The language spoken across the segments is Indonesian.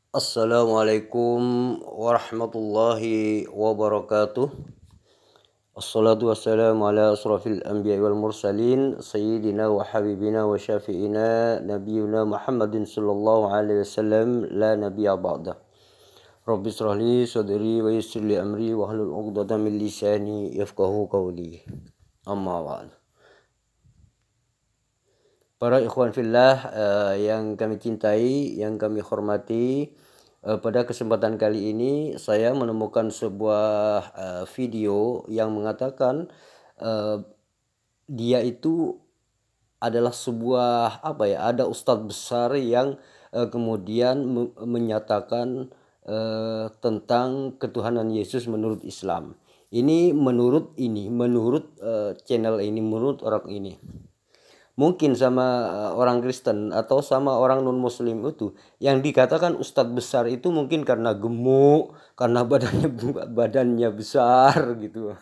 Assalamualaikum warahmatullahi wabarakatuh. Assalatu wassalamu ala asrafil anbiya wal mursalin sayyidina wa habibina wa syafi'ina nabiyuna Muhammadin sallallahu alaihi wasallam la nabiyya ba'dah. Rabbi israh li sadri wa yassir li amri wa hlul 'uqdatam min lisani yafqahu qawli. Amma ba'd. Para ikhwan fillah yang kami cintai, yang kami hormati, pada kesempatan kali ini saya menemukan sebuah video yang mengatakan dia itu adalah sebuah ada ustadz besar yang kemudian menyatakan tentang ketuhanan Yesus menurut Islam. Ini menurut channel ini, menurut orang ini. Mungkin sama orang Kristen atau sama orang non-Muslim itu yang dikatakan ustadz besar itu mungkin karena gemuk, karena badannya besar gitu.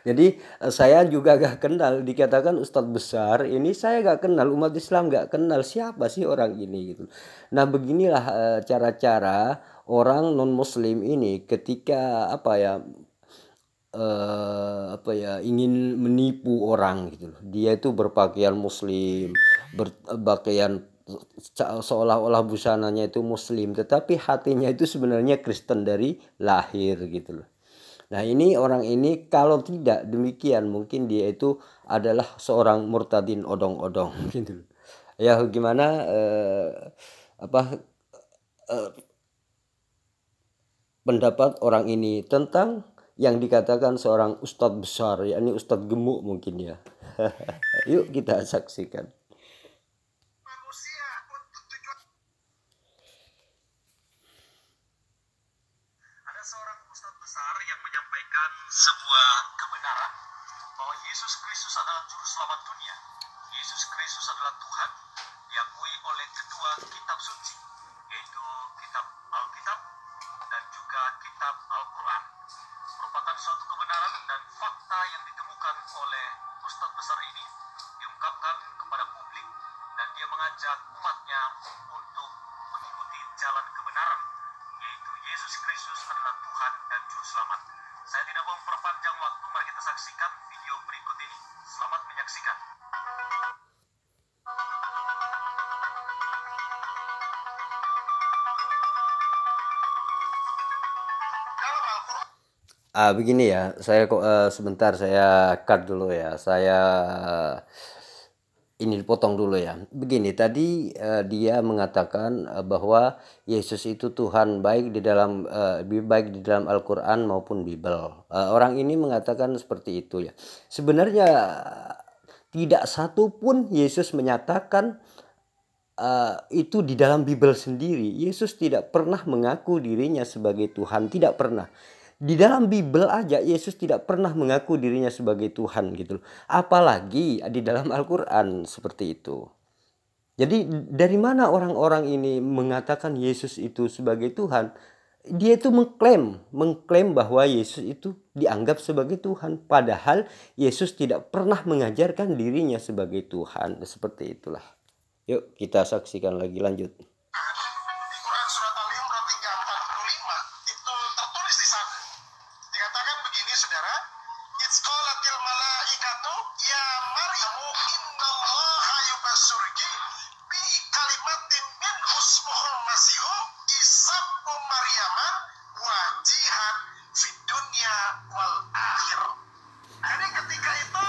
Jadi saya juga gak kenal, dikatakan ustadz besar ini saya gak kenal, umat Islam gak kenal siapa sih orang ini gitu. Nah beginilah cara-cara orang non-Muslim ini ketika ingin menipu orang gitu loh. Dia itu berpakaian muslim, berpakaian seolah-olah busananya itu muslim, tetapi hatinya itu sebenarnya Kristen dari lahir gitu loh. Nah ini orang ini kalau tidak demikian mungkin dia itu adalah seorang murtadin odong-odong gitu loh. Ya gimana pendapat orang ini tentang yang dikatakan seorang ustadz besar, yakni ustadz gemuk mungkin ya. Yuk kita saksikan. Ada seorang ustadz besar yang menyampaikan sebuah kebenaran bahwa Yesus Kristus adalah juru selamat dunia. Yesus Kristus adalah Tuhan, diakui oleh kedua kitab suci, yaitu kitab Alkitab dan juga kitab Al-Quran. Merupakan suatu kebenaran dan fakta yang ditemukan oleh ustadz besar ini, diungkapkan kepada publik, dan dia mengajak umatnya untuk mengikuti jalan kebenaran, yaitu Yesus Kristus adalah Tuhan dan Juru Selamat. Saya tidak mau memperpanjang waktu, mari kita saksikan video berikut ini. Selamat menyaksikan. Begini ya, saya sebentar saya cut dulu ya, saya ini dipotong dulu ya. Begini tadi dia mengatakan bahwa Yesus itu Tuhan baik di dalam Al-Quran maupun Bible. Orang ini mengatakan seperti itu ya. Sebenarnya tidak satu pun Yesus menyatakan itu di dalam Bible sendiri. Yesus tidak pernah mengaku dirinya sebagai Tuhan, tidak pernah. Di dalam Bible aja Yesus tidak pernah mengaku dirinya sebagai Tuhan gitu loh. Apalagi di dalam Al-Quran seperti itu. Jadi dari mana orang-orang ini mengatakan Yesus itu sebagai Tuhan? Dia itu mengklaim bahwa Yesus itu dianggap sebagai Tuhan. Padahal Yesus tidak pernah mengajarkan dirinya sebagai Tuhan. Seperti itulah. Yuk kita saksikan lagi, lanjut. Di Quran surat Al-Imran 3:45 itu tertulis di sana. Dikatakan begini, saudara. It's qalatil malaikatu ya Maryamu innallaha yubassuruki bi kalimatin min ismuhul masihu Isa ibnu Maryam wajihan fid dunya wal akhirah. Jadi ketika itu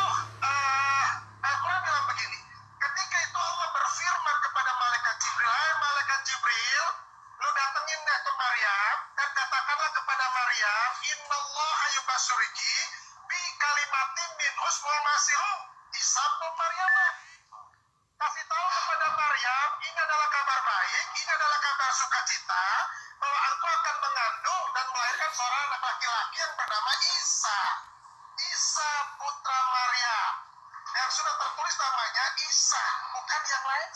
Al-Quran bilang begini. Ketika itu Allah berfirman kepada malaikat Jibril, "Hai malaikat Jibril, lu datengin deh ke Maryam dan katakanlah kepada Maryam, innallaha yubassyiriki bi kalimatin min ismuhul masihu Isa ibnu Maryam." Kasih tahu kepada Maryam, ini adalah kabar baik, ini adalah kabar sukacita, bahwa engkau akan mengandung dan melahirkan seorang anak laki-laki yang bernama Isa. Isa putra Maryam. Yang sudah tertulis namanya Isa, bukan yang lain.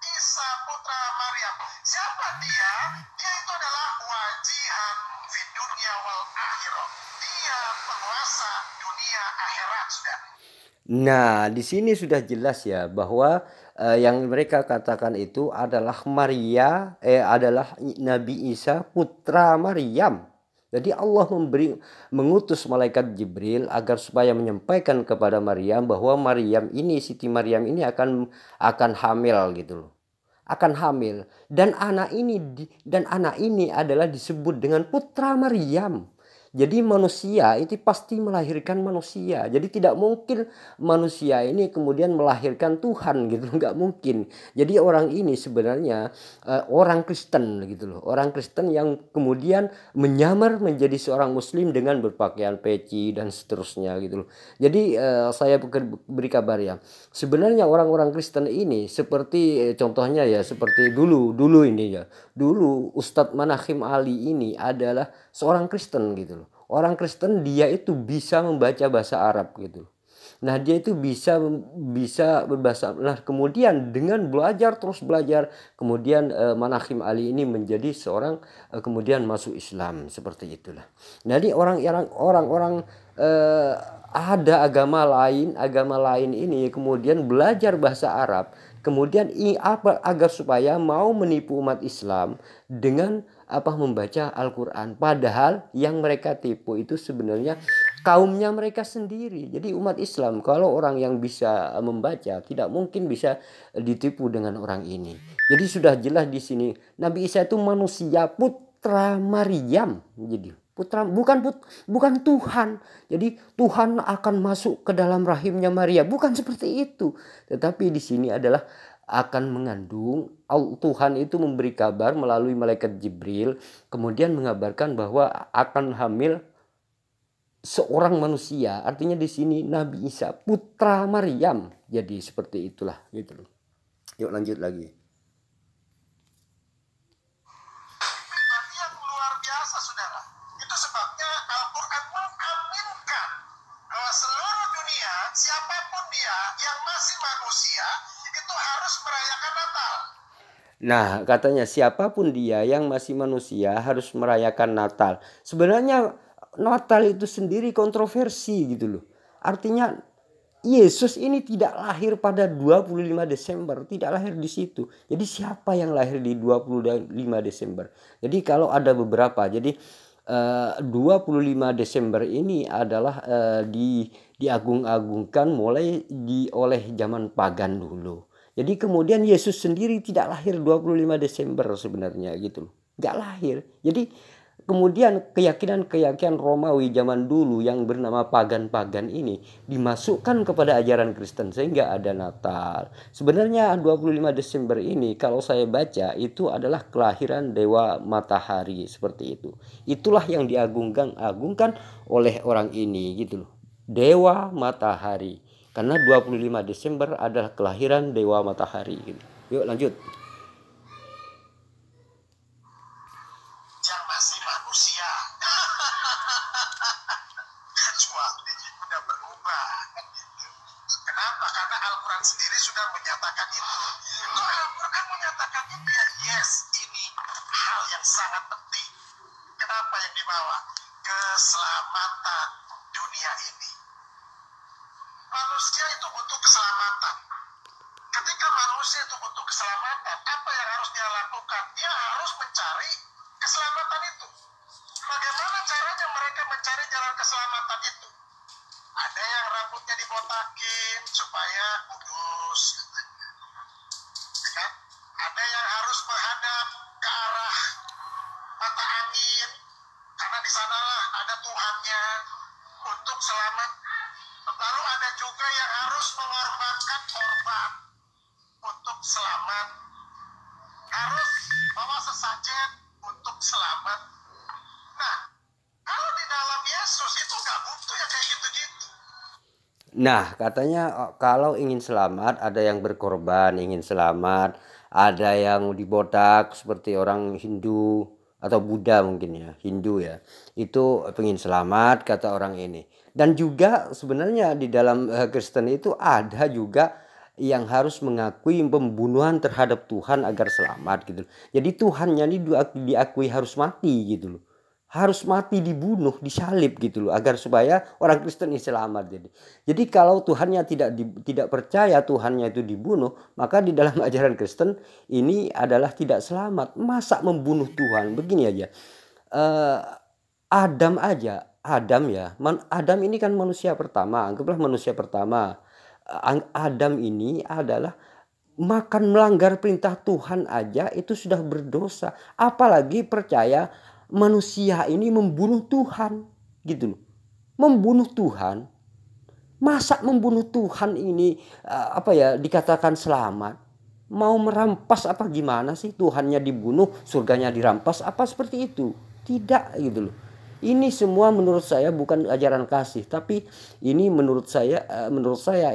Isa putra Maryam. Siapa dia? Dia itu adalah wajihan fi dunia wal akhirah. Dia penguasa dunia akhirat, sudah. Nah, di sini sudah jelas ya bahwa yang mereka katakan itu adalah adalah Nabi Isa putra Maryam. Jadi Allah mengutus malaikat Jibril agar supaya menyampaikan kepada Maryam bahwa Siti Maryam ini akan hamil gitu loh. Akan hamil, dan anak ini adalah disebut dengan putra Maryam. Jadi manusia itu pasti melahirkan manusia. Jadi tidak mungkin manusia ini kemudian melahirkan Tuhan gitu, nggak mungkin. Jadi orang ini sebenarnya orang Kristen gitu loh. Orang Kristen yang kemudian menyamar menjadi seorang Muslim dengan berpakaian peci dan seterusnya gitu loh. Jadi saya beri kabar ya. Sebenarnya orang-orang Kristen ini seperti contohnya ya seperti dulu ini ya. Dulu Ustadz Manahim Ali ini adalah seorang Kristen gitu loh. Orang Kristen dia itu bisa membaca bahasa Arab gitu. Nah dia itu bisa berbahasa. Nah kemudian dengan terus belajar, kemudian Manahim Ali ini menjadi seorang kemudian masuk Islam seperti itulah. Jadi orang-orang ada agama lain ini kemudian belajar bahasa Arab, kemudian agar supaya mau menipu umat Islam dengan membaca Al-Quran, padahal yang mereka tipu itu sebenarnya kaumnya mereka sendiri. Jadi umat Islam, kalau orang yang bisa membaca tidak mungkin bisa ditipu dengan orang ini. Jadi sudah jelas di sini Nabi Isa itu manusia, putra Maryam. Jadi putra, bukan Tuhan. Jadi Tuhan akan masuk ke dalam rahimnya Maria, bukan seperti itu. Tetapi di sini adalah akan mengandung. Tuhan itu memberi kabar melalui malaikat Jibril, kemudian mengabarkan bahwa akan hamil seorang manusia. Artinya di sini Nabi Isa putra Maryam. Jadi seperti itulah gitu. Yuk lanjut lagi. Yang luar biasa saudara. Itu sebabnya Al-Quran mengaminkan bahwa seluruh dunia, siapapun dia yang masih manusia itu harus merayakan Natal. Nah katanya siapapun dia yang masih manusia harus merayakan Natal. Sebenarnya Natal itu sendiri kontroversi gitu loh. Artinya Yesus ini tidak lahir pada 25 Desember, tidak lahir di situ. Jadi siapa yang lahir di 25 Desember? Jadi kalau ada beberapa, jadi 25 Desember ini adalah diagung-agungkan mulai oleh zaman pagan dulu. Jadi kemudian Yesus sendiri tidak lahir 25 Desember sebenarnya gitu loh. Nggak lahir. Jadi kemudian keyakinan Romawi zaman dulu yang bernama pagan-pagan ini dimasukkan kepada ajaran Kristen sehingga ada Natal. Sebenarnya 25 Desember ini kalau saya baca itu adalah kelahiran dewa matahari seperti itu. Itulah yang diagungkan oleh orang ini gitu loh. Dewa matahari. Karena 25 Desember adalah kelahiran dewa matahari gitu. Yuk lanjut. Yang masih manusia. Kecuali udah berubah. Kenapa? Karena Al-Quran sendiri sudah menyatakan itu. Kalau Al-Quran menyatakan itu ya yes, ini hal yang sangat penting. Kenapa yang dibawa? Keselamatan dunia ini. Manusia itu butuh keselamatan. Ketika manusia itu butuh keselamatan, apa yang harus dia lakukan? Dia harus mencari keselamatan itu. Bagaimana caranya mereka mencari jalan keselamatan itu? Ada yang rambutnya dibotakin supaya kudus, ya kan? Ada yang harus menghadap ke arah mata angin, karena di sanalah ada Tuhannya untuk selamat. Lalu ada juga yang harus mengorbankan korban untuk selamat. Harus bawa sesajen untuk selamat. Nah, kalau di dalam Yesus itu nggak butuh yang kayak gitu-gitu. Nah katanya kalau ingin selamat ada yang berkorban, ingin selamat, ada yang dibotak seperti orang Hindu atau Buddha mungkin ya, Hindu ya. Itu pengen selamat kata orang ini. Dan juga sebenarnya di dalam Kristen itu ada juga yang harus mengakui pembunuhan terhadap Tuhan agar selamat gitu. Jadi Tuhannya ini diakui harus mati gitu loh. harus mati, dibunuh, disalib gitu loh, agar supaya orang Kristen ini selamat. Jadi kalau Tuhannya tidak percaya Tuhannya itu dibunuh, maka di dalam ajaran Kristen ini adalah tidak selamat. Masa membunuh Tuhan? Begini aja. eh, Adam ini kan manusia pertama, anggaplah manusia pertama. Adam ini adalah makan melanggar perintah Tuhan aja itu sudah berdosa, apalagi percaya manusia ini membunuh Tuhan gitu loh. Membunuh Tuhan, masa membunuh Tuhan ini dikatakan selamat? Mau merampas apa gimana sih? Tuhannya dibunuh, surganya dirampas, apa seperti itu? Tidak gitu loh. Ini semua menurut saya bukan ajaran kasih, tapi ini menurut saya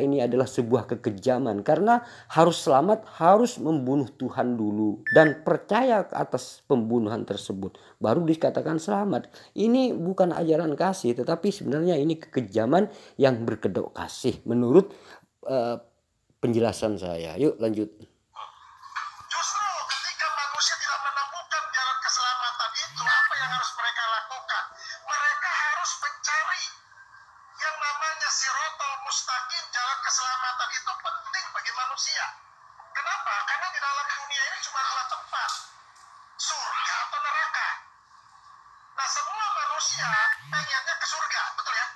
ini adalah sebuah kekejaman, karena harus selamat harus membunuh Tuhan dulu dan percaya atas pembunuhan tersebut baru dikatakan selamat. Ini bukan ajaran kasih, tetapi sebenarnya ini kekejaman yang berkedok kasih menurut penjelasan saya. Yuk lanjut. Justru ketika manusia tidak menemukan jalan keselamatan itu, apa yang harus mereka lakukan? Mereka harus mencari yang namanya sirotol mustaqim. Jalan keselamatan itu penting bagi manusia. Kenapa? Karena di dalam dunia ini cuma dua tempat, surga atau neraka. Nah, semua manusia pengennya ke surga, betul ya?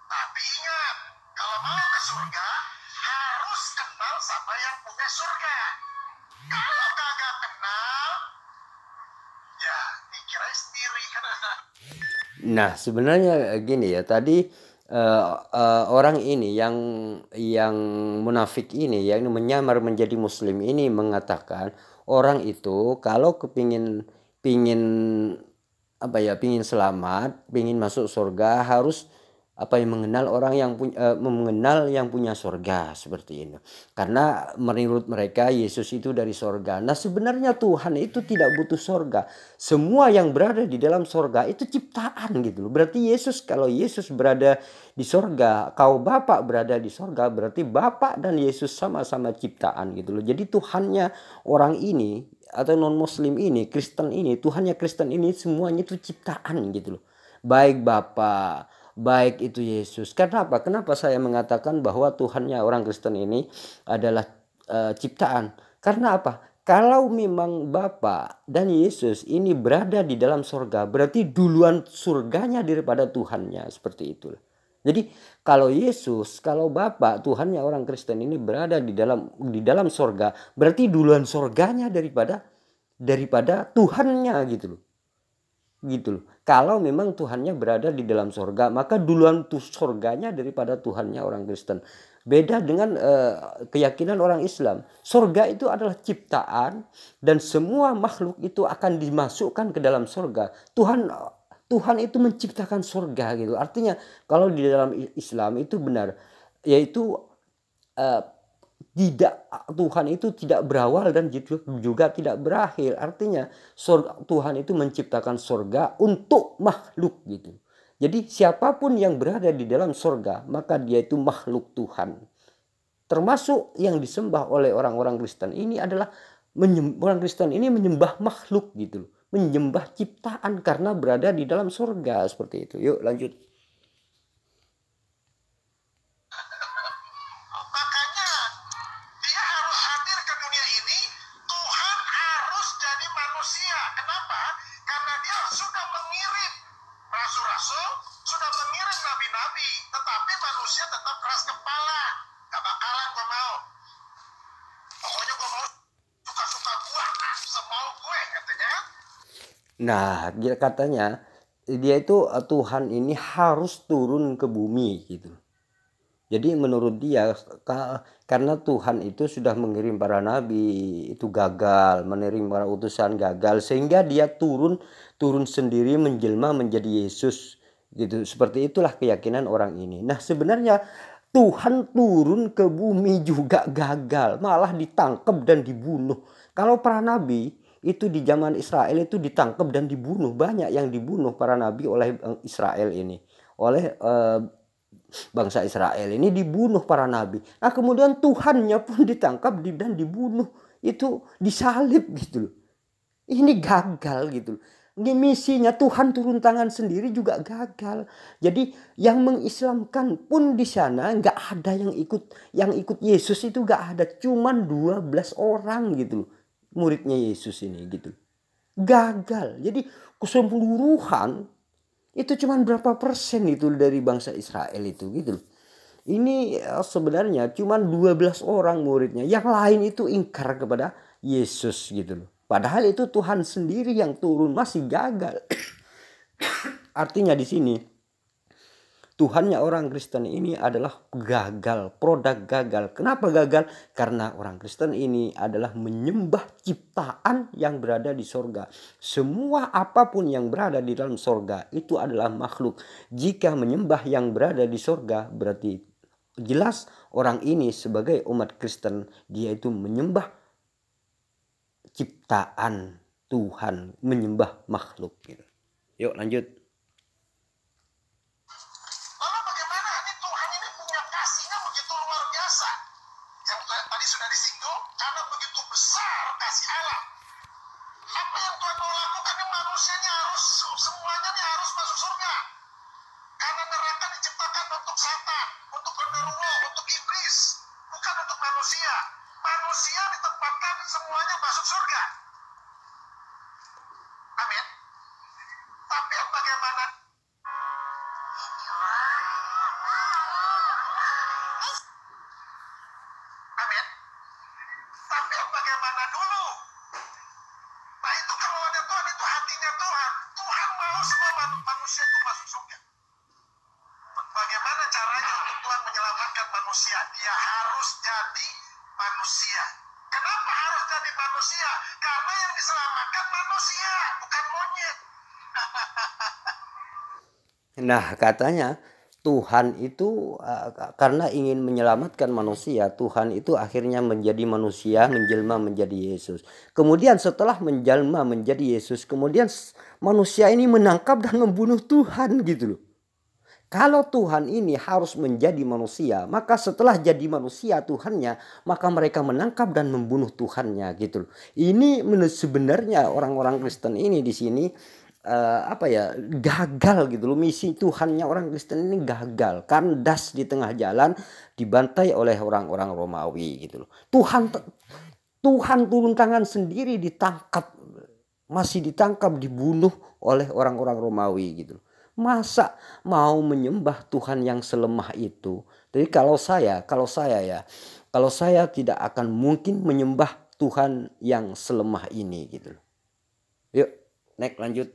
Tapi ingat, kalau mau ke surga harus kenal sama yang punya surga. Kalau kagak kenal, ya dikira sendiri kan. Nah sebenarnya gini ya, tadi orang ini yang munafik ini, yang menyamar menjadi muslim ini mengatakan orang itu kalau pingin pingin selamat, pingin masuk surga harus mengenal mengenal yang punya surga, seperti ini. Karena menurut mereka Yesus itu dari surga. Nah sebenarnya Tuhan itu tidak butuh surga. Semua yang berada di dalam surga itu ciptaan gitu loh. Berarti kalau Yesus berada di surga, kau Bapak berada di surga, berarti Bapak dan Yesus sama-sama ciptaan gitu loh. Jadi Tuhannya orang ini atau non muslim ini, Kristen ini, Tuhannya Kristen ini semuanya itu ciptaan gitu loh. Baik Bapa, baik itu Yesus. Kenapa? Kenapa saya mengatakan bahwa Tuhannya orang Kristen ini adalah ciptaan? Karena apa? Kalau memang Bapa dan Yesus ini berada di dalam surga, berarti duluan surganya daripada Tuhannya, seperti itu. Jadi kalau Yesus, kalau Bapa, Tuhannya orang Kristen ini berada di dalam surga, berarti duluan surganya daripada Tuhannya gitu loh. Gitu loh. Kalau memang Tuhannya berada di dalam surga, maka duluan surganya daripada Tuhannya orang Kristen. Beda dengan keyakinan orang Islam. Surga itu adalah ciptaan dan semua makhluk itu akan dimasukkan ke dalam surga. Tuhan itu menciptakan surga gitu. Artinya kalau di dalam Islam itu benar, yaitu Tuhan itu tidak berawal dan juga tidak berakhir. Artinya Tuhan itu menciptakan surga untuk makhluk gitu. Jadi siapapun yang berada di dalam surga, maka dia itu makhluk Tuhan. Termasuk yang disembah oleh orang-orang Kristen ini adalah orang Kristen ini menyembah makhluk gitu, menyembah ciptaan karena berada di dalam surga, seperti itu. Yuk lanjut. Makanya dia harus hadir ke dunia ini. Tuhan harus jadi manusia. Kenapa? Karena dia sudah mengirim rasul-rasul, sudah mengirim nabi-nabi, tetapi manusia tetap keras kepala. Gak bakalan gue mau. Pokoknya gue mau suka-suka gue, semau gue katanya. Nah, dia katanya dia itu Tuhan ini harus turun ke bumi gitu. Jadi menurut dia karena Tuhan itu sudah mengirim para nabi itu gagal, mengirim para utusan gagal, sehingga dia turun sendiri menjelma menjadi Yesus gitu. Seperti itulah keyakinan orang ini. Nah sebenarnya Tuhan turun ke bumi juga gagal, malah ditangkap dan dibunuh. Kalau para nabi itu di zaman Israel itu ditangkap dan dibunuh, banyak yang dibunuh para nabi oleh Israel ini, oleh bangsa Israel ini dibunuh para nabi. Nah kemudian Tuhannya pun ditangkap dan dibunuh, itu disalib gitu loh. Ini gagal gitu loh. misinya Tuhan turun tangan sendiri juga gagal. Jadi yang mengislamkan pun di sana nggak ada yang ikut Yesus itu nggak ada, cuman 12 orang gitu loh, muridnya Yesus ini gitu. Gagal. Jadi keseluruhan itu cuman berapa persen itu dari bangsa Israel itu gitu loh. Ini sebenarnya cuma 12 orang muridnya. Yang lain itu ingkar kepada Yesus gitu loh. Padahal itu Tuhan sendiri yang turun, masih gagal. Artinya di sini Tuhannya orang Kristen ini adalah gagal, produk gagal. Kenapa gagal? Karena orang Kristen ini adalah menyembah ciptaan yang berada di sorga. Semua apapun yang berada di dalam sorga itu adalah makhluk. Jika menyembah yang berada di sorga, berarti jelas orang ini sebagai umat Kristen, dia itu menyembah ciptaan Tuhan, menyembah makhluk gitu. Yuk lanjut. Lalu bagaimana ini Tuhan ini punya kasihnya begitu luar biasa. Yang tadi sudah disinggung, karena begitu besar kasih Allah. Apa yang Tuhan mau lakukan ini manusianya harus, semuanya ini harus masuk surga. Karena neraka diciptakan untuk setan, untuk genderuwo, untuk iblis, bukan untuk manusia. Manusia ditempatkan semuanya masuk surga. Amin. Tapi bagaimana? Amin. Tapi bagaimana dulu? Nah itu kemauannya Tuhan, itu hatinya Tuhan. Tuhan mau semua manusia itu masuk surga. Bagaimana caranya untuk Tuhan menyelamatkan manusia? Dia harus jadi manusia. Kenapa harus jadi manusia? Karena yang diselamatkan manusia, bukan monyet. Nah katanya Tuhan itu karena ingin menyelamatkan manusia, Tuhan itu akhirnya menjadi manusia, menjelma menjadi Yesus. Kemudian setelah menjelma menjadi Yesus, kemudian manusia ini menangkap dan membunuh Tuhan gitu loh. Kalau Tuhan ini harus menjadi manusia, maka setelah jadi manusia Tuhannya, maka mereka menangkap dan membunuh Tuhannya gitu loh. Ini sebenarnya orang-orang Kristen ini di sini gagal gitu loh. Misi Tuhannya orang Kristen ini gagal, kandas di tengah jalan, dibantai oleh orang-orang Romawi gitu loh. Tuhan turun tangan sendiri, ditangkap, masih ditangkap, dibunuh oleh orang-orang Romawi gitu. Masa mau menyembah Tuhan yang selemah itu? Jadi kalau saya tidak akan mungkin menyembah Tuhan yang selemah ini gitu. Yuk, next lanjut.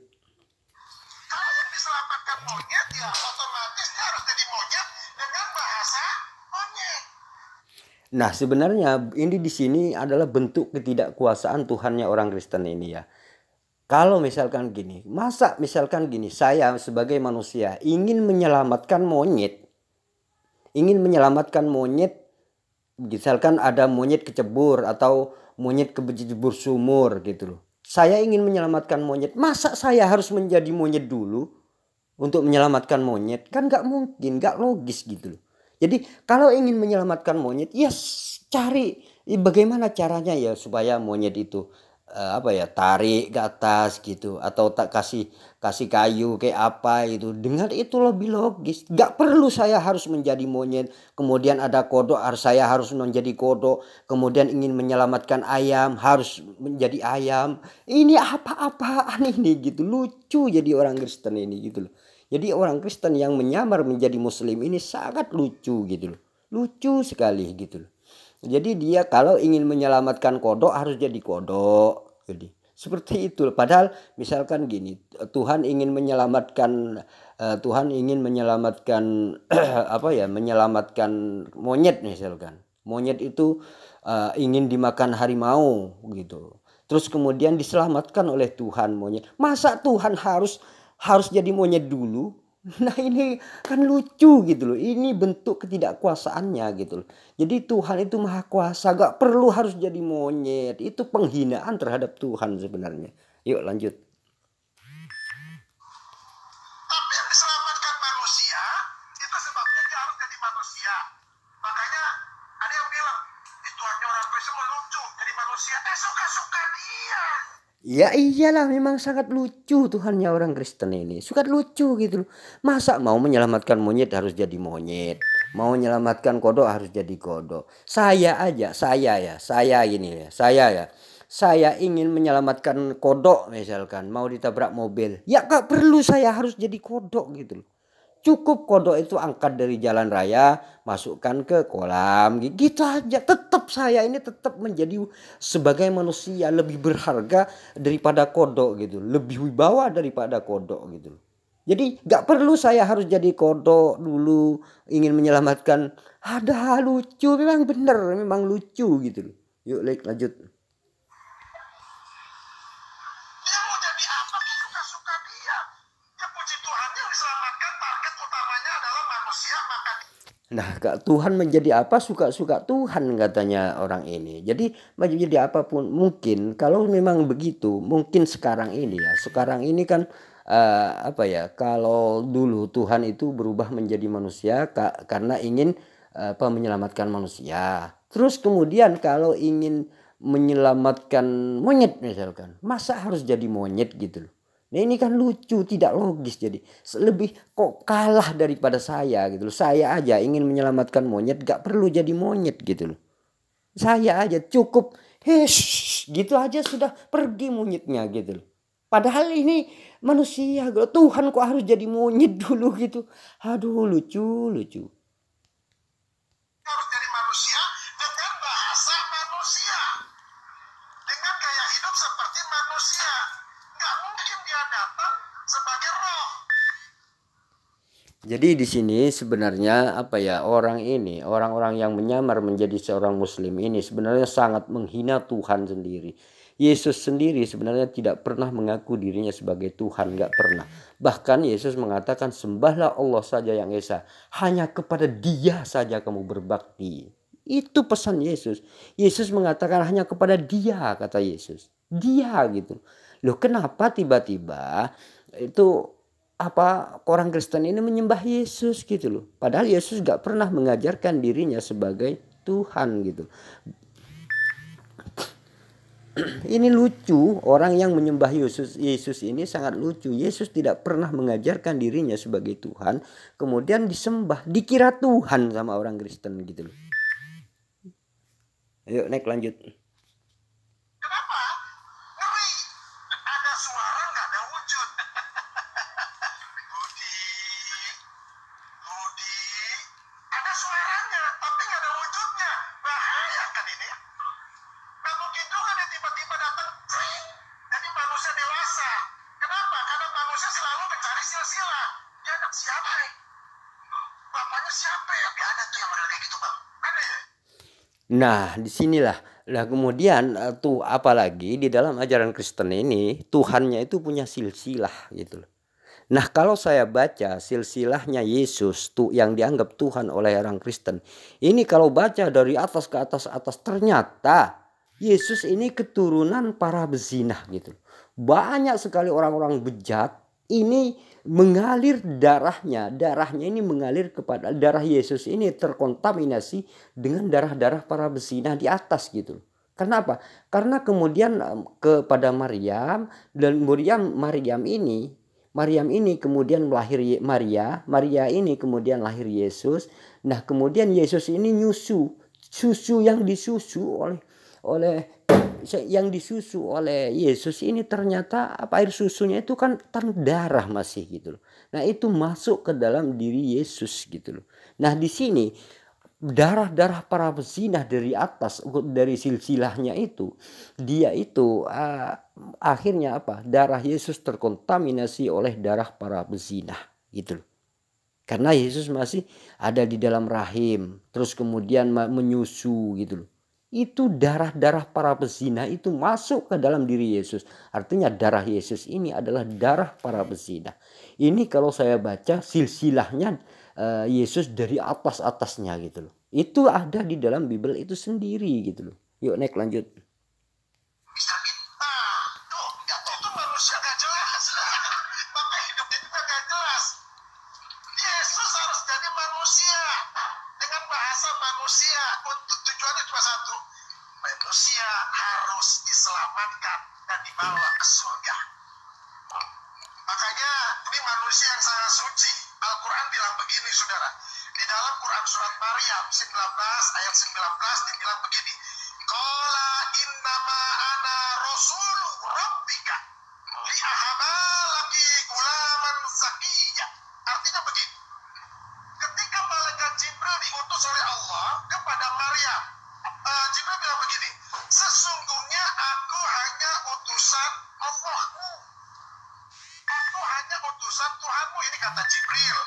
Kalau yang diselamatkan monyet, ya otomatis dia harus jadi monyet dengan bahasa monyet. Nah, sebenarnya ini di sini adalah bentuk ketidakkuasaan Tuhannya orang Kristen ini ya. Kalau misalkan gini, saya sebagai manusia ingin menyelamatkan monyet, misalkan ada monyet kecebur atau monyet kecebur sumur gitu loh. Saya ingin menyelamatkan monyet, masa saya harus menjadi monyet dulu untuk menyelamatkan monyet? Kan gak mungkin, gak logis gitu loh. Jadi kalau ingin menyelamatkan monyet, ya cari bagaimana caranya ya supaya monyet itu tarik ke atas gitu, atau tak kasih kayu kayak apa itu, dengan itu lebih logis. Gak perlu saya harus menjadi monyet, kemudian ada kodok saya harus menjadi kodok, kemudian ingin menyelamatkan ayam harus menjadi ayam. Ini apa-apaan ini gitu, lucu jadi orang Kristen ini gitu loh. Jadi orang Kristen yang menyamar menjadi Muslim ini sangat lucu gitu loh, lucu sekali gitu loh. Jadi dia kalau ingin menyelamatkan kodok harus jadi kodok. Jadi seperti itu. Padahal misalkan gini, Tuhan ingin menyelamatkan menyelamatkan monyet misalkan. Monyet itu ingin dimakan harimau gitu. Terus kemudian diselamatkan oleh Tuhan monyet. Masa Tuhan harus jadi monyet dulu? Nah ini kan lucu gitu loh. Ini bentuk ketidakkuasaannya gitu loh. Jadi Tuhan itu maha kuasa, gak perlu harus jadi monyet. Itu penghinaan terhadap Tuhan sebenarnya. Yuk lanjut. Tapi yang diselamatkan manusia, itu sebabnya dia harus jadi manusia. Makanya ada yang bilang, itu hanya orang Kristen lucu jadi manusia. Suka-suka dia. Ya iyalah, memang sangat lucu Tuhannya orang Kristen ini. Suka lucu gitu loh. Masa mau menyelamatkan monyet harus jadi monyet. Mau menyelamatkan kodok harus jadi kodok. Saya aja, saya gini ya. Saya ingin menyelamatkan kodok misalkan. Mau ditabrak mobil. Ya gak perlu saya harus jadi kodok gitu loh. Cukup kodok itu angkat dari jalan raya, masukkan ke kolam, gitu aja. Tetap saya ini tetap menjadi sebagai manusia lebih berharga daripada kodok gitu, lebih wibawa daripada kodok gitu. Jadi nggak perlu saya harus jadi kodok dulu ingin menyelamatkan. Ada lucu, memang bener, memang lucu gitu. Yuk, lanjut. Dia mau jadi apa tuh suka-suka dia. Ya puji Tuhan yang diselamatkan, target utamanya adalah manusia, maka Nah, Tuhan menjadi apa suka-suka Tuhan katanya orang ini. Jadi menjadi apapun mungkin kalau memang begitu, mungkin sekarang ini kan apa ya? Kalau dulu Tuhan itu berubah menjadi manusia karena ingin menyelamatkan manusia. Terus kemudian kalau ingin menyelamatkan monyet misalkan, masa harus jadi monyet gitu loh. Nah ini kan lucu, tidak logis, jadi lebih kok kalah daripada saya gitu loh. Saya aja ingin menyelamatkan monyet gak perlu jadi monyet gitu loh. Saya aja cukup gitu aja sudah pergi monyetnya gitu loh. Padahal ini manusia gitu. Tuhan kok harus jadi monyet dulu gitu. Aduh lucu. harus jadi manusia dengan bahasa manusia, dengan gaya hidup seperti manusia. Nggak mungkin dia datang sebagai roh. Jadi di sini sebenarnya apa ya, orang-orang yang menyamar menjadi seorang muslim ini sebenarnya sangat menghina Tuhan sendiri. Yesus sendiri sebenarnya tidak pernah mengaku dirinya sebagai Tuhan, nggak pernah. Bahkan Yesus mengatakan sembahlah Allah saja yang esa, hanya kepada Dia saja kamu berbakti. Itu pesan Yesus. Yesus mengatakan hanya kepada Dia, kata Yesus. Dia gitu. Loh kenapa tiba-tiba itu apa orang Kristen ini menyembah Yesus gitu loh. Padahal Yesus gak pernah mengajarkan dirinya sebagai Tuhan gitu. Ini lucu, orang yang menyembah Yesus ini sangat lucu. Yesus tidak pernah mengajarkan dirinya sebagai Tuhan, kemudian disembah, dikira Tuhan sama orang Kristen gitu loh. Ayo naik lanjut. Kenapa? Ngeri. Ada suara nggak ada wujud. Budi, Budi, ada suaranya tapi nggak ada wujudnya. Bahaya kan ini? Nggak mungkin juga dia tiba-tiba datang cering jadi manusia dewasa. Kenapa? Karena manusia selalu mencari silsilah. Dia anak siapa ya? Bapaknya siapa ya? Ya ada tuh yang model kayak gitu bang. Ada ya? Nah, disinilah. Lah kemudian tuh apalagi di dalam ajaran Kristen ini Tuhannya itu punya silsilah gitu loh. Nah, kalau saya baca silsilahnya Yesus tuh yang dianggap Tuhan oleh orang Kristen, ini kalau baca dari atas ke atas ternyata Yesus ini keturunan para bezinah gitu. Banyak sekali orang-orang bejat ini mengalir darahnya ini mengalir kepada darah Yesus ini terkontaminasi dengan darah-darah para bezinah di atas gitu. Kenapa? Karena kemudian kepada Maryam dan Maryam ini kemudian Maria ini kemudian lahir Yesus. Nah, kemudian Yesus ini susu yang oleh disusu oleh Yesus ini ternyata air susunya itu kan darah masih gitu loh. Nah, itu masuk ke dalam diri Yesus gitu loh. Nah, di sini darah-darah para pezinah dari atas dari silsilahnya itu dia itu akhirnya apa? Darah Yesus terkontaminasi oleh darah para pezinah gitu loh. Karena Yesus masih ada di dalam rahim, terus kemudian menyusu gitu loh. Itu darah-darah para pezina itu masuk ke dalam diri Yesus. Artinya darah Yesus ini adalah darah para pezina. Ini kalau saya baca silsilahnya Yesus dari atas-atasnya gitu loh. Itu ada di dalam Bible itu sendiri gitu loh. Yuk naik lanjut. Bisa nah, tuh, itu manusia gak jelas. Maka hidupnya juga gak jelas. Yesus harus jadi manusia dengan bahasa manusia. Untuk tujuannya cuma satu, manusia harus diselamatkan dan dibawa ke surga. Makanya ini manusia yang sangat suci. Al-Quran bilang begini, saudara. Di dalam Quran surat Maryam 19 ayat 19 dibilang begini. Qala innama ana rasulu rabbika li'ahaba laki gulaman zakiyya. Artinya begini. Ketika malaikat Jibril diutus oleh Allah kepada Maryam, Jibril bilang begini, sesungguhnya aku hanya utusan Allahmu. Aku hanya utusan Tuhanmu, ini kata Jibril.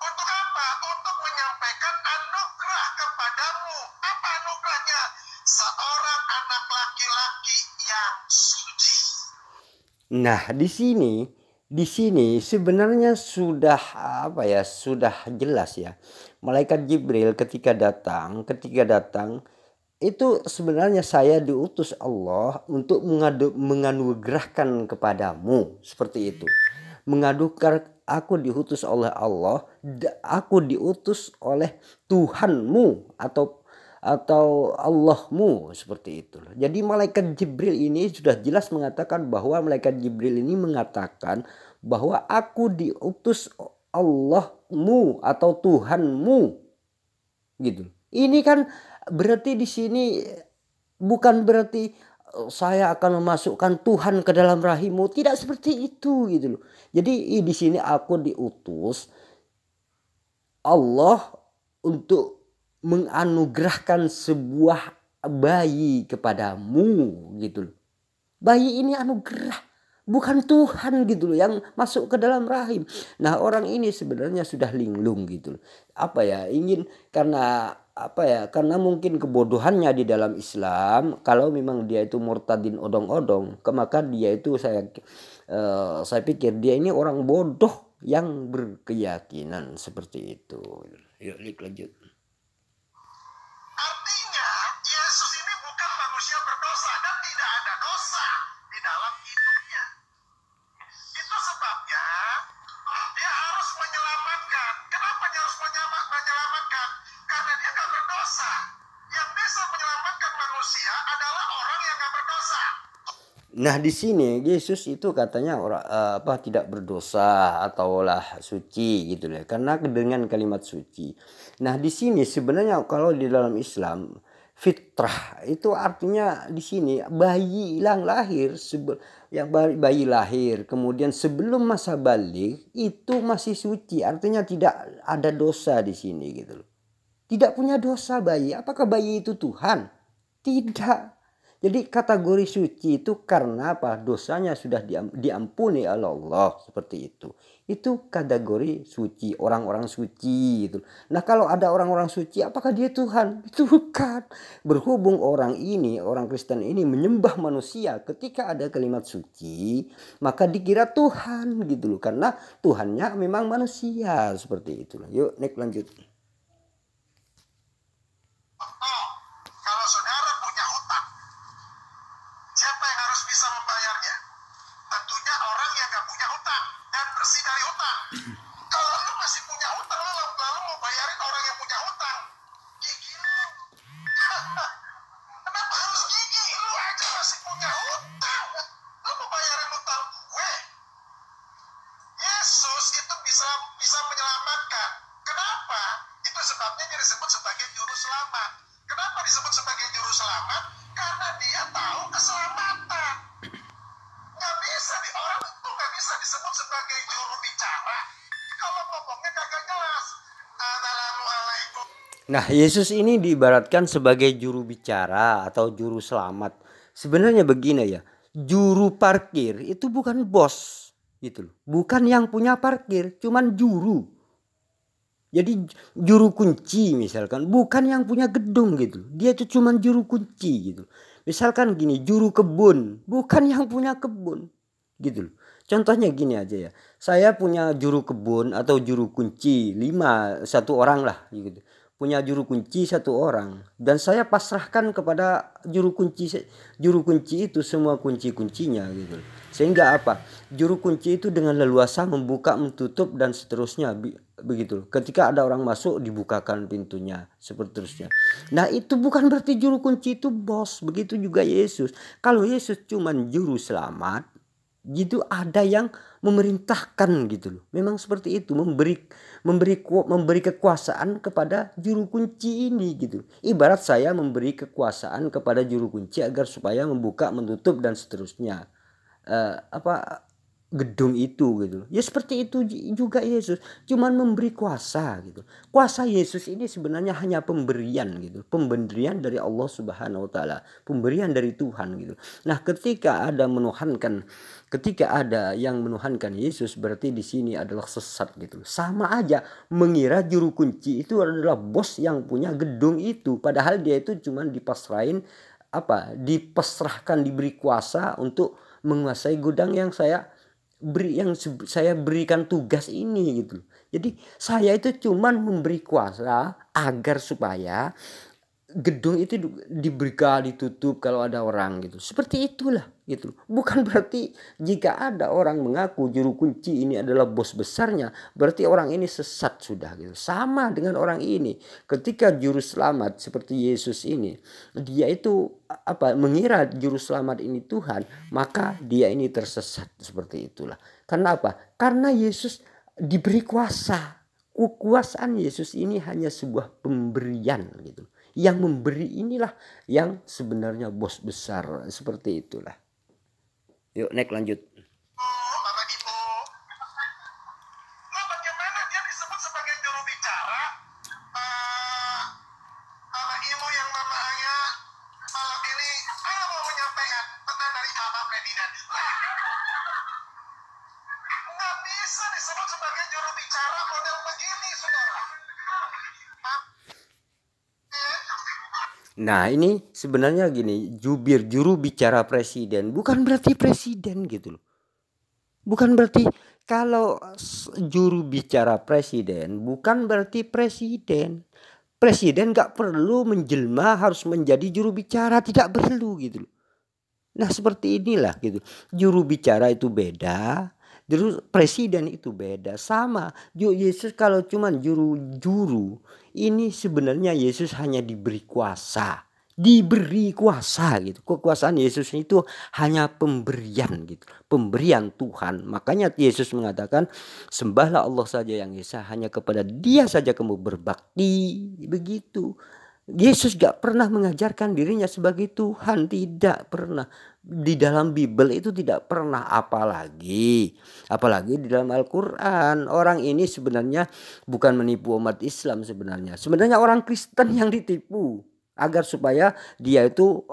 Untuk apa? Untuk menyampaikan anugerah kepadamu. Apa anugerahnya? Seorang anak laki-laki yang suci. Nah, di sini sebenarnya sudah sudah jelas ya. Malaikat Jibril ketika datang itu sebenarnya saya diutus Allah untuk menganugerahkan kepadamu, seperti itu. Mengadukan aku diutus oleh Allah, aku diutus oleh Tuhanmu atau Allahmu, seperti itu. Jadi malaikat Jibril ini sudah jelas mengatakan bahwa malaikat Jibril ini mengatakan bahwa aku diutus Allahmu atau Tuhanmu, gitu. Ini kan berarti di sini bukan berarti saya akan memasukkan Tuhan ke dalam rahimmu, tidak seperti itu, gitu loh. Jadi di sini aku diutus Allah untuk menganugerahkan sebuah bayi kepadamu, gitu loh. Bayi ini anugerah, bukan Tuhan, gitu loh, yang masuk ke dalam rahim. Nah, orang ini sebenarnya sudah linglung, gitu loh. Ingin karena karena mungkin kebodohannya di dalam Islam. Kalau memang dia itu murtadin odong-odong, maka dia itu saya pikir dia ini orang bodoh yang berkeyakinan seperti itu. Yuk lanjut. Artinya Yesus ini bukan manusia berdosa dan tidak ada dosa di dalam hidupnya. Itu sebabnya dia harus menyelamatkan. Kenapa dia harus menyelamatkan? Karena dia nggak berdosa. Yang bisa menyelamatkan manusia adalah orang yang nggak berdosa. Nah, di sini Yesus itu katanya tidak berdosa ataulah suci, gitu ya. Karena dengan kalimat suci. Nah, di sini sebenarnya kalau di dalam Islam fitrah itu artinya di sini bayi yang lahir, bayi lahir kemudian sebelum masa balik itu masih suci, artinya tidak ada dosa di sini, gitu loh. Tidak punya dosa bayi. Apakah bayi itu Tuhan? Tidak. Jadi kategori suci itu karena apa? Dosanya sudah diampuni oleh Allah, seperti itu. Itu kategori suci, orang-orang suci itu. Nah, kalau ada orang-orang suci, apakah dia Tuhan? Itu bukan. Berhubung orang Kristen ini menyembah manusia, ketika ada kalimat suci, maka dikira Tuhan, gitu loh. Karena Tuhannya memang manusia, seperti itu. Yuk, next lanjut. Kalau saudara punya hutang, siapa yang harus bisa membayarnya? Tentunya orang yang nggak punya hutang dan bersih dari hutang. Kalau lu masih punya hutang, lalu mau bayarin orang yang punya hutang, gigi lu. Kenapa harus gigi? Lu aja masih punya hutang. Lu mau bayarin hutang gue? Yesus itu bisa menyelamatkan. Kenapa? Itu sebabnya dia disebut sebagai juru selamat. Kenapa disebut sebagai juru selamat? Karena dia tahu keselamatan. Orang itu nggak bisa disebut sebagai juru bicara kalau ngomongnya kagak jelas. Assalamualaikum. Nah, Yesus ini diibaratkan sebagai juru bicara atau juru selamat. Sebenarnya begini ya, juru parkir itu bukan bos, gitu loh. Bukan yang punya parkir, cuman juru. Jadi juru kunci misalkan, bukan yang punya gedung, gitu. Dia itu cuman juru kunci, gitu. Misalkan gini, juru kebun, bukan yang punya kebun, gitu loh. Contohnya gini aja ya, saya punya juru kebun atau juru kunci 1 orang lah, gitu. punya juru kunci satu orang, dan saya pasrahkan kepada juru kunci itu semua kunci-kuncinya gitu. Sehingga apa? Juru kunci itu dengan leluasa membuka, menutup dan seterusnya begitu. Ketika ada orang masuk dibukakan pintunya seperti terusnya. Nah, itu bukan berarti juru kunci itu bos. Begitu juga Yesus. Kalau Yesus cuman juru selamat, gitu ada yang memerintahkan gitu loh. Memang seperti itu, memberi kekuasaan kepada juru kunci ini gitu. Ibarat saya memberi kekuasaan kepada juru kunci agar supaya membuka, menutup dan seterusnya gedung itu gitu. Ya seperti itu juga Yesus, cuman memberi kuasa gitu. Kuasa Yesus ini sebenarnya hanya pemberian gitu, pemberian dari Allah Subhanahu wa taala, pemberian dari Tuhan gitu. Nah, ketika ada yang menuhankan Yesus, berarti di sini adalah sesat gitu. Sama aja mengira juru kunci itu adalah bos yang punya gedung itu, padahal dia itu cuman dipasrahkan, diberi kuasa untuk menguasai gudang yang saya berikan tugas ini gitu. Jadi saya itu cuman memberi kuasa agar supaya gedung itu ditutup kalau ada orang gitu. Seperti itulah gitu. Bukan berarti jika ada orang mengaku juru kunci ini adalah bos besarnya, berarti orang ini sesat sudah gitu. Sama dengan orang ini, ketika juru selamat seperti Yesus ini, dia itu mengira juru selamat ini Tuhan, maka dia ini tersesat seperti itulah. Karena apa? Karena Yesus diberi kuasa. Kekuasaan Yesus ini hanya sebuah pemberian gitu. Yang memberi inilah yang sebenarnya bos besar, seperti itulah. Yuk next lanjut. Bapak Ibu, nah bagaimana dia disebut sebagai juru bicara? Bapak Ibu yang namanya ini mau menyampaikan pesan dari Bapak Presiden. Nggak bisa disebut sebagai juru bicara model begini, saudara. Nah, ini sebenarnya gini, juru bicara presiden bukan berarti presiden gitu loh. Bukan berarti kalau juru bicara presiden bukan berarti presiden. Presiden gak perlu menjelma harus menjadi juru bicara, tidak perlu gitu loh. Nah, seperti inilah gitu. Juru bicara itu beda, presiden itu beda. Sama Yesus kalau cuman juru ini sebenarnya Yesus hanya diberi kuasa gitu. Kekuasaan Yesus itu hanya pemberian gitu, pemberian Tuhan. Makanya Yesus mengatakan, sembahlah Allah saja yang esa, hanya kepada Dia saja kamu berbakti. Begitu. Yesus gak pernah mengajarkan dirinya sebagai Tuhan, tidak pernah. Di dalam Bible itu tidak pernah, apalagi di dalam Al-Quran. Orang ini sebenarnya bukan menipu umat Islam, sebenarnya orang Kristen yang ditipu agar supaya dia itu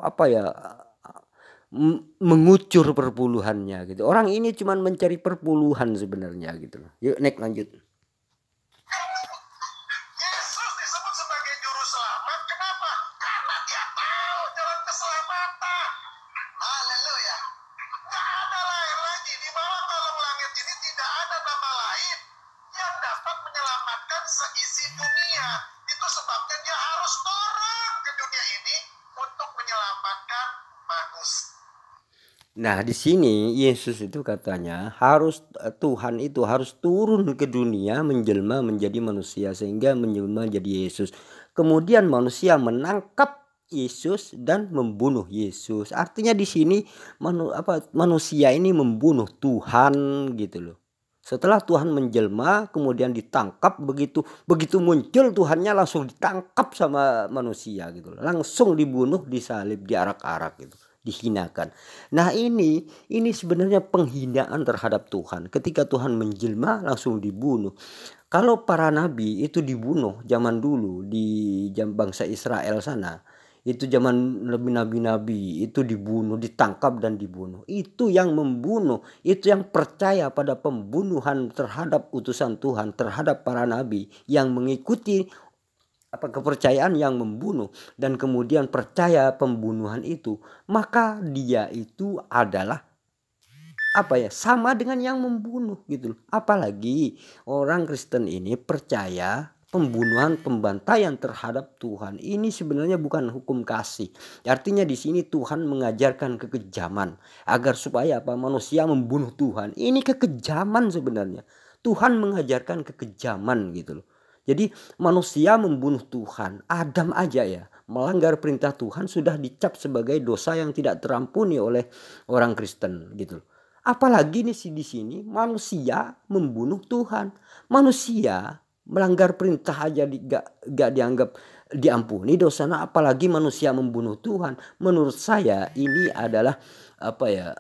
mengucur perpuluhannya gitu. Orang ini cuma mencari perpuluhan sebenarnya gitu. Yuk next lanjut. Yesus disebut sebagai juru selamat. Kenapa? Karena dia tahu jalan keselamatan. Haleluya. Gak ada lain lagi. Di bawah kolong langit ini tidak ada nama lain yang dapat menyelamatkan seisi dunia. Itu sebabnya dia harus turun ke dunia ini untuk menyelamatkan manusia. Nah, di sini Yesus itu katanya Tuhan itu harus turun ke dunia menjelma menjadi manusia, sehingga menjelma jadi Yesus. Kemudian manusia menangkap Yesus dan membunuh Yesus. Artinya di sini manusia ini membunuh Tuhan gitu loh. Setelah Tuhan menjelma kemudian ditangkap, begitu muncul Tuhannya langsung ditangkap sama manusia gitu loh. Langsung dibunuh, disalib, diarak-arak gitu, dihinakan. Nah, ini sebenarnya penghinaan terhadap Tuhan. Ketika Tuhan menjelma langsung dibunuh. Kalau para nabi itu dibunuh zaman dulu di bangsa Israel sana, itu zaman nabi-nabi itu dibunuh, ditangkap dan dibunuh. Itu yang membunuh, itu yang percaya pada pembunuhan terhadap utusan Tuhan, terhadap para nabi yang mengikuti kepercayaan yang membunuh dan kemudian percaya pembunuhan itu, maka dia itu adalah sama dengan yang membunuh gitu loh. Apalagi orang Kristen ini percaya pembunuhan, pembantaian terhadap Tuhan. Ini sebenarnya bukan hukum kasih. Artinya di sini Tuhan mengajarkan kekejaman agar supaya apa? Manusia membunuh Tuhan. Ini kekejaman sebenarnya. Tuhan mengajarkan kekejaman gitu loh. Jadi manusia membunuh Tuhan. Adam aja ya melanggar perintah Tuhan sudah dicap sebagai dosa yang tidak terampuni oleh orang Kristen gitu loh. Apalagi nih di sini manusia membunuh Tuhan. Manusia melanggar perintah aja gak dianggap diampuni dosanya, apalagi manusia membunuh Tuhan. Menurut saya ini adalah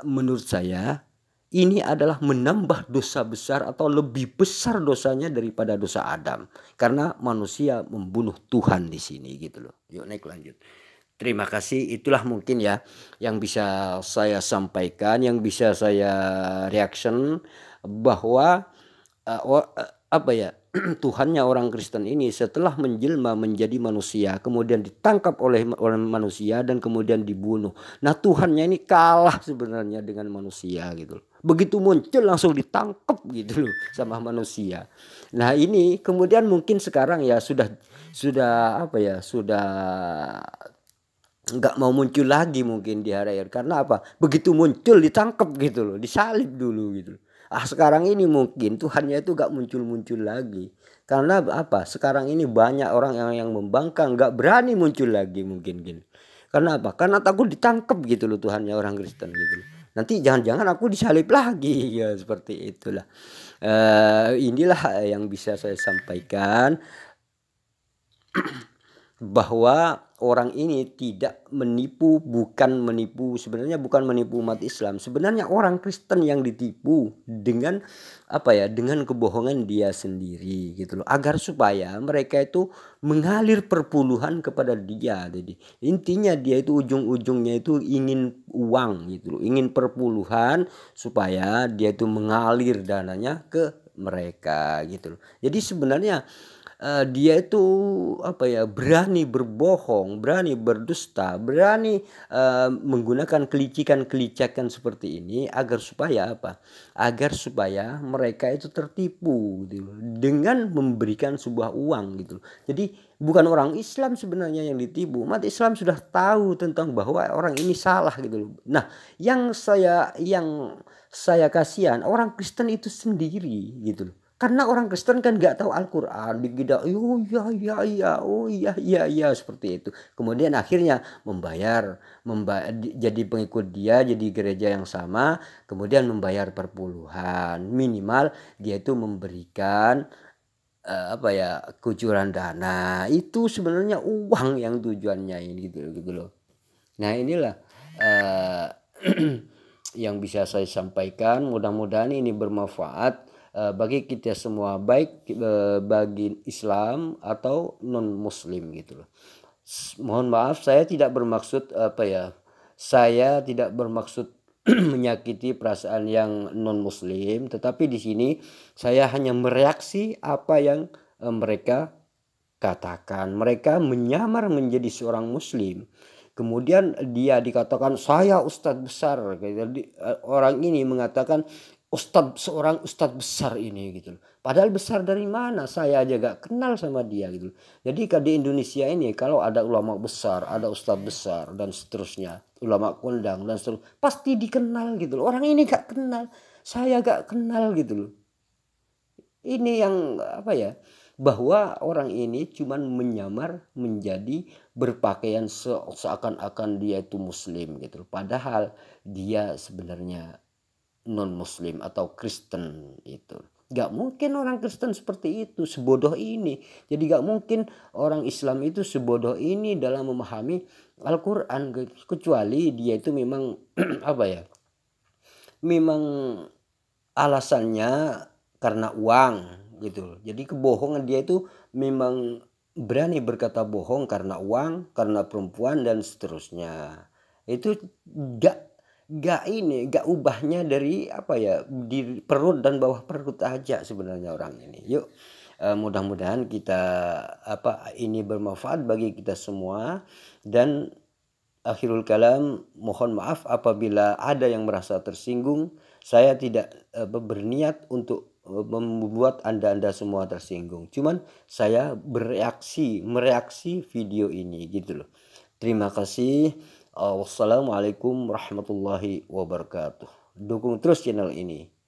menurut saya ini adalah menambah dosa besar atau lebih besar dosanya daripada dosa Adam, karena manusia membunuh Tuhan di sini gitu loh. Yuk naik lanjut. Terima kasih, itulah mungkin ya yang bisa saya sampaikan, yang bisa saya reaction bahwa Tuhannya orang Kristen ini setelah menjelma menjadi manusia, kemudian ditangkap oleh manusia dan kemudian dibunuh. Nah Tuhannya ini kalah sebenarnya dengan manusia gitu. Begitu muncul langsung ditangkap gitu loh sama manusia. Nah ini kemudian mungkin sekarang ya sudah nggak mau muncul lagi mungkin di hari akhir, karena apa? Begitu muncul ditangkap gitu loh, disalib dulu gitu. Sekarang ini mungkin Tuhannya itu gak muncul-muncul lagi. Karena apa? Sekarang ini banyak orang yang membangkang, gak berani muncul lagi mungkin gini. Karena apa? Karena takut ditangkap gitu loh Tuhannya orang Kristen gitu. Nanti jangan-jangan aku disalib lagi ya, seperti itulah. Inilah yang bisa saya sampaikan, bahwa orang ini tidak menipu, sebenarnya bukan menipu umat Islam. Sebenarnya orang Kristen yang ditipu dengan dengan kebohongan dia sendiri gitu loh, agar supaya mereka itu mengalir perpuluhan kepada dia. Jadi intinya dia itu ujung-ujungnya itu ingin uang gitu loh, ingin perpuluhan supaya dia itu mengalir dananya ke mereka gitu loh. Jadi sebenarnya dia itu berani berbohong, berani berdusta, berani menggunakan kelicikan-kelicikan seperti ini agar supaya apa? Agar supaya mereka itu tertipu gitu, dengan memberikan sebuah uang gitu. Jadi bukan orang Islam sebenarnya yang ditipu. Umat Islam sudah tahu tentang bahwa orang ini salah gitu. Nah, yang saya kasihan orang Kristen itu sendiri gitu. Karena orang Kristen kan nggak tahu Al-Quran, digida, oh iya, seperti itu. Kemudian akhirnya membayar, jadi pengikut dia, jadi gereja yang sama, kemudian membayar perpuluhan. Minimal dia itu memberikan kucuran dana. Itu sebenarnya uang yang tujuannya ini gitu loh. Nah inilah yang bisa saya sampaikan. Mudah-mudahan ini bermanfaat bagi kita semua, baik bagi Islam atau non Muslim gitu loh. Mohon maaf, saya tidak bermaksud saya tidak bermaksud menyakiti perasaan yang non Muslim, tetapi di sini saya hanya mereaksi apa yang mereka katakan. Mereka menyamar menjadi seorang Muslim, kemudian dia dikatakan saya ustadz besar. Jadi orang ini mengatakan seorang ustadz besar ini gitu. Padahal besar dari mana? Saya aja gak kenal sama dia gitu. Jadi di Indonesia ini kalau ada ulama besar, ada ustadz besar dan seterusnya, ulama kondang dan seterusnya, pasti dikenal gitu loh. Orang ini gak kenal, saya gak kenal gitu loh. Ini yang bahwa orang ini cuman menyamar menjadi berpakaian seakan-akan dia itu Muslim gitu. Padahal dia sebenarnya non Muslim atau Kristen itu. Gak mungkin orang Kristen seperti itu, sebodoh ini. Jadi gak mungkin orang Islam itu sebodoh ini dalam memahami Al-Quran, kecuali dia itu memang memang alasannya karena uang gitu. Jadi kebohongan dia itu memang berani berkata bohong karena uang, karena perempuan dan seterusnya. Itu gak ubahnya dari di perut dan bawah perut aja sebenarnya orang ini. Yuk mudah-mudahan kita ini bermanfaat bagi kita semua. Dan akhirul kalam, mohon maaf apabila ada yang merasa tersinggung. Saya tidak berniat untuk membuat Anda semua tersinggung. Cuman saya mereaksi video ini gitu loh. Terima kasih. Wassalamualaikum warahmatullahi wabarakatuh. Dukung terus channel ini.